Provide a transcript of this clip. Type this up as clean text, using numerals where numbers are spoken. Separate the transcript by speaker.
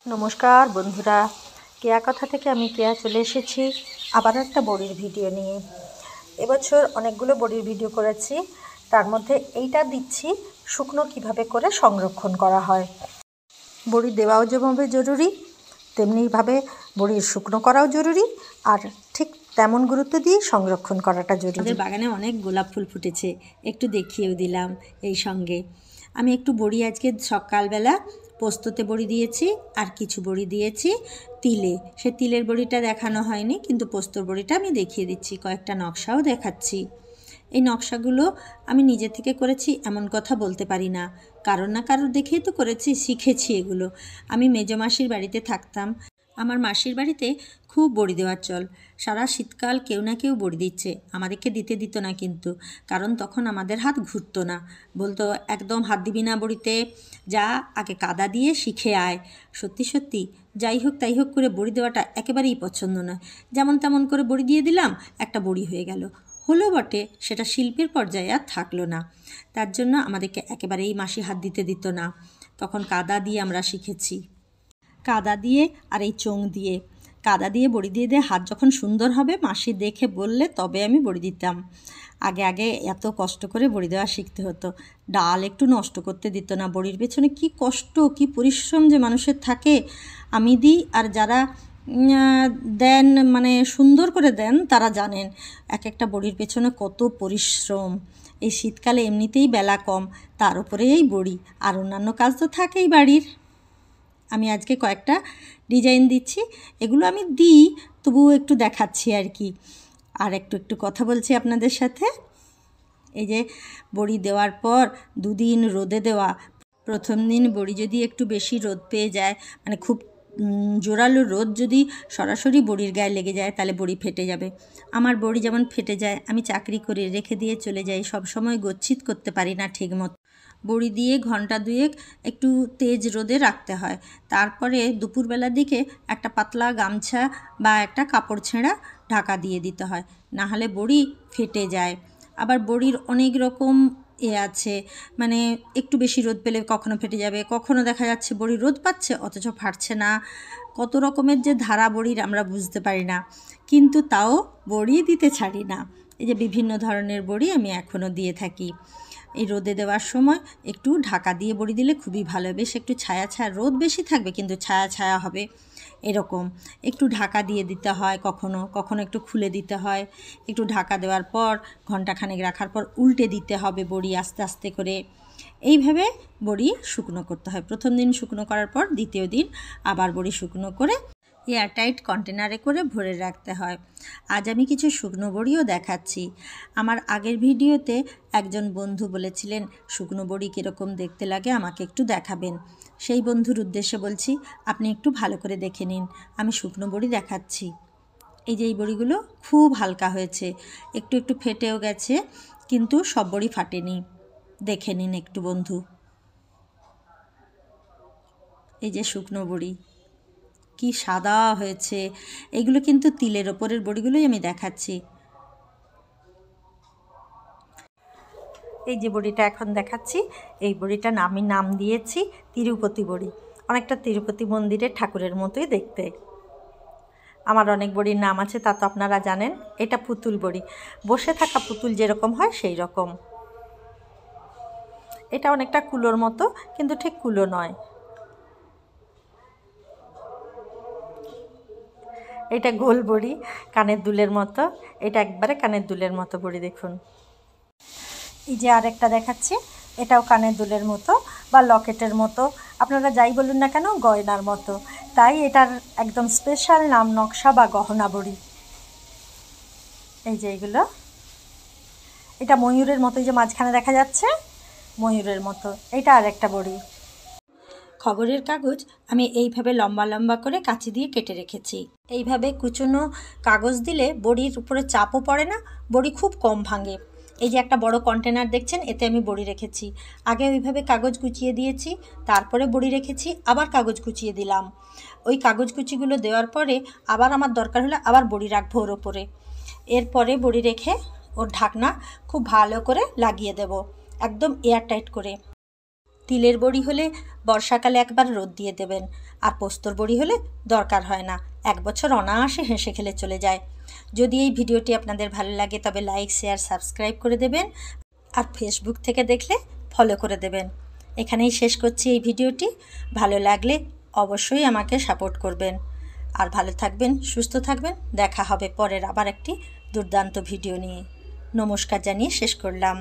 Speaker 1: নমস্কার বন্ধুরা, কেয়া কথা থেকে আমি কেয়া চলে এসেছি আবার একটা বড়ির ভিডিও নিয়ে। এবছর অনেকগুলো বড়ির ভিডিও করেছি, তার মধ্যে এইটা দিচ্ছি শুকনো কিভাবে করে সংরক্ষণ করা হয়। বড়ি দেওয়াও যেভাবে জরুরি, তেমনিভাবে বড়ির শুকনো করাও জরুরি, আর ঠিক তেমন গুরুত্ব দিয়ে সংরক্ষণ করাটা জরুরি।
Speaker 2: আমাদের বাগানে অনেক গোলাপ ফুল ফুটেছে, একটু দেখিয়েও দিলাম। এই সঙ্গে আমি একটু বড়ি আজকে সকালবেলা পোস্ততে বড়ি দিয়েছি, আর কিছু বড়ি দিয়েছি তিলে। সে তিলের বড়িটা দেখানো হয়নি, কিন্তু পোস্তর বড়িটা আমি দেখিয়ে দিচ্ছি, কয়েকটা নকশাও দেখাচ্ছি। এই নকশাগুলো আমি নিজে থেকে করেছি এমন কথা বলতে পারি না, কারোর না কারোর দেখেই তো করেছি, শিখেছি এগুলো। আমি মেজো মাসির বাড়িতে থাকতাম, আমার মাসির বাড়িতে খুব বড়ি দেওয়ার চল। সারা শীতকাল কেউ না কেউ বড়ি দিচ্ছে, আমাদেরকে দিতে দিত না কিন্তু, কারণ তখন আমাদের হাত ঘুরতো না। বলতো একদম হাত দিবি না বড়িতে, যা আগে কাদা দিয়ে শিখে আয়। সত্যি সত্যি যাই হোক তাই হোক করে বড়ি দেওয়াটা একেবারেই পছন্দ নয়। যেমন তেমন করে বড়ি দিয়ে দিলাম, একটা বড়ি হয়ে গেল, হলো বটে, সেটা শিল্পের পর্যায়ে আর থাকলো না। তার জন্য আমাদেরকে একেবারেই মাসি হাত দিতে দিত না, তখন কাদা দিয়ে আমরা শিখেছি। কাদা দিয়ে আর এই চোং দিয়ে, কাদা দিয়ে বড়ি দিয়ে দিয়ে হাত যখন সুন্দর হবে মাসি দেখে বললে তবে আমি বড়ি দিতাম। আগে আগে এত কষ্ট করে বড়ি দেওয়া শিখতে হতো, ডাল একটু নষ্ট করতে দিত না। বড়ির পেছনে কি কষ্ট, কি পরিশ্রম যে মানুষের থাকে। আমি দিই, আর যারা দেন, মানে সুন্দর করে দেন, তারা জানেন এক একটা বড়ির পেছনে কত পরিশ্রম। এই শীতকালে এমনিতেই বেলা কম, তার উপরে এই বড়ি, আর অন্যান্য কাজ তো থাকেই বাড়ির। আমি আজকে কয়েকটা ডিজাইন দিচ্ছি, এগুলো আমি দিই, তবুও একটু দেখাচ্ছি আর কি, আর একটু একটু কথা বলছি আপনাদের সাথে। এই যে বড়ি দেওয়ার পর দুদিন রোদে দেওয়া। প্রথম দিন বড়ি যদি একটু বেশি রোদ পেয়ে যায়, মানে খুব জোরালো রোদ যদি সরাসরি বড়ির গায়ে লেগে যায়, তাহলে বড়ি ফেটে যাবে। আমার বড়ি যেমন ফেটে যায়, আমি চাকরি করে রেখে দিয়ে চলে যাই, সব সময় গচ্ছিত করতে পারি না ঠিক মতো। বড়ি দিয়ে ঘন্টা দুয়েক একটু তেজ রোদে রাখতে হয়, তারপরে দুপুরবেলার দিকে একটা পাতলা গামছা বা একটা কাপড় ছেঁড়া ঢাকা দিয়ে দিতে হয়, না হলে বড়ি ফেটে যায়। আবার বড়ির অনেক রকম আছে, মানে একটু বেশি রোদ পেলে কখনো ফেটে যাবে, কখনো দেখা যাচ্ছে বড়ি রোদ পাচ্ছে অথচ ফাটছে না। কত রকমের যে ধারা বড়ির আমরা বুঝতে পারি না, কিন্তু তাও বড়ি দিতে ছাড়ি না। এই যে বিভিন্ন ধরনের বড়ি আমি এখনও দিয়ে থাকি। এই রোদে দেওয়ার সময় একটু ঢাকা দিয়ে বড়ি দিলে খুবই ভালো, বেশ একটু ছায়া ছায়া, রোদ বেশি থাকবে কিন্তু ছায়া ছায়া হবে, এরকম একটু ঢাকা দিয়ে দিতে হয়। কখনো কখনো একটু খুলে দিতে হয়। একটু ঢাকা দেওয়ার পর ঘন্টাখানেক রাখার পর উল্টে দিতে হবে বড়ি আস্তে আস্তে করে। এইভাবে বড়ি শুকনো করতে হয়। প্রথম দিন শুকনো করার পর দ্বিতীয় দিন আবার বড়ি শুকনো করে এয়ারটাইট কন্টেনারে করে ভরে রাখতে হয়। আজ আমি কিছু শুকনো বড়িও দেখাচ্ছি। আমার আগের ভিডিওতে একজন বন্ধু বলেছিলেন শুকনো বড়ি কীরকম দেখতে লাগে আমাকে একটু দেখাবেন। সেই বন্ধুর উদ্দেশ্যে বলছি, আপনি একটু ভালো করে দেখে নিন, আমি শুকনো বড়ি দেখাচ্ছি। এই যে এই বড়িগুলো খুব হালকা হয়েছে, একটু একটু ফেটেও গেছে, কিন্তু সব বড়ি ফাটেনি, দেখে নিন একটু বন্ধু। এই যে শুকনো বড়ি কি সাদা হয়েছে, এগুলো কিন্তু তিলের ওপরের বড়িগুলোই আমি দেখাচ্ছি। এই যে বড়িটা এখন দেখাচ্ছি, এই বড়িটার আমি নাম দিয়েছি তিরুপতি বড়ি। অনেকটা তিরুপতি মন্দিরের ঠাকুরের মতোই দেখতে। আমার অনেক বড়ির নাম আছে, তা তো আপনারা জানেন। এটা পুতুল বড়ি, বসে থাকা পুতুল যেরকম হয় সেই রকম। এটা অনেকটা কুলোর মতো, কিন্তু ঠিক কুলো নয়। এটা গোল বড়ি, কানের দুলের মতো। এটা একবারে কানের দুলের মতো বড়ি, দেখুন। এই যে আরেকটা দেখাচ্ছি, এটাও কানের দুলের মতো বা লকেটের মতো, আপনারা যাই বলুন না কেন, গয়নার মতো, তাই এটার একদম স্পেশাল নাম নকশা বা গহনা বড়ি। এই যে এগুলো, এটা ময়ূরের মতো, এই যে মাঝখানে দেখা যাচ্ছে ময়ূরের মতো, এটা আরেকটা বড়ি। খবরের কাগজ আমি এইভাবে লম্বা লম্বা করে কাঁচি দিয়ে কেটে রেখেছি। এইভাবে কুচনো কাগজ দিলে বড়ির উপরে চাপও পড়ে না, বড়ি খুব কম ভাঙে। এই যে একটা বড় কন্টেনার দেখছেন, এতে আমি বড়ি রেখেছি। আগে ওইভাবে কাগজ কুচিয়ে দিয়েছি, তারপরে বড়ি রেখেছি, আবার কাগজ কুচিয়ে দিলাম। ওই কাগজ কুচিগুলো দেওয়ার পরে আবার আমার দরকার হলে আবার বড়ি রাখবো ওর ওপরে। এরপরে বড়ি রেখে ওর ঢাকনা খুব ভালো করে লাগিয়ে দেব, একদম এয়ারটাইট করে।
Speaker 1: তিলের বড়ি হলে বর্ষাকালে একবার রোদ দিয়ে দেবেন, আর পোস্তর বড়ি হলে দরকার হয় না, 1 বছর অনায়াসে হেসে খেলে চলে যায়। যদি এই ভিডিওটি আপনাদের ভালো লাগে তবে লাইক, শেয়ার, সাবস্ক্রাইব করে দেবেন, আর ফেসবুক থেকে দেখলে ফলো করে দেবেন। এখানেই শেষ করছি এই ভিডিওটি। ভালো লাগলে অবশ্যই আমাকে সাপোর্ট করবেন, আর ভালো থাকবেন, সুস্থ থাকবেন। দেখা হবে পরের আবার একটি দুর্দান্ত ভিডিও নিয়ে। নমস্কার জানিয়ে শেষ করলাম।